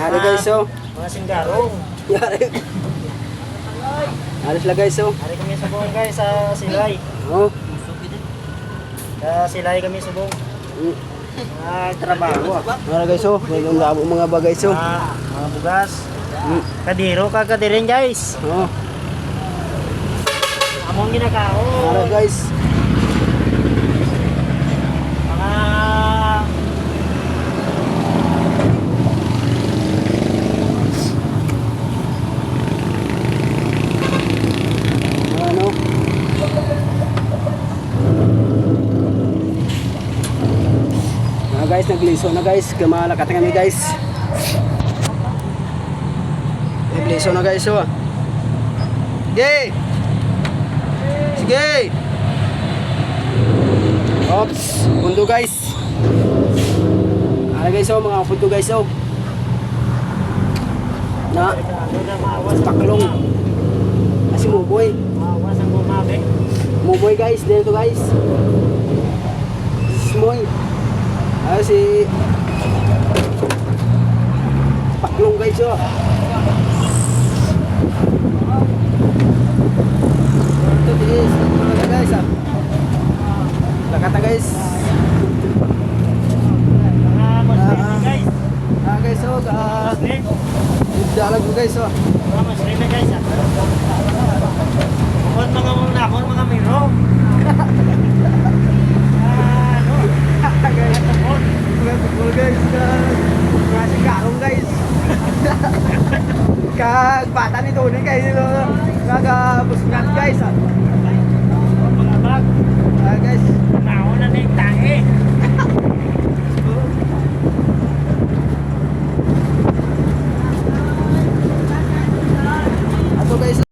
Yari guys, oh. Mga singgarong. Yari. Yari sila guys, oh. Hari kami subong guys sa Silay. Oh. Sa Silay kami subong. Trabaho. Yari guys, oh. Mayroong labo mga bagay, so. Mga bugas. Kadiro kadirin guys. Oh. Among ginakao. Yari guys. Mga Ano? Guys, nagliso na guys. Kamalakatan kami guys. Nagliso na guys, oh. Sige! Sige! Oops! Pundo guys. Ano guys, oh, mga pundo guys, oh. Na, paklong. Kasi muboy. mawas ang bumabi. Muboy guys, dito guys. Smoy. Si paklong guys, oh. Ito guys, guys, ah. Lakata guys. Mga muslim guys. Guys, oh, Muslim. dalag mo guys, oh. Mga muslim na guys. Kung mga miro. Ano? Guys, Tungkol. mga guys, mga sigarong guys. Kag bata ni Tony guys, kagabusngan guys, ah. Mga bag. Guys, Nauna na yung tae.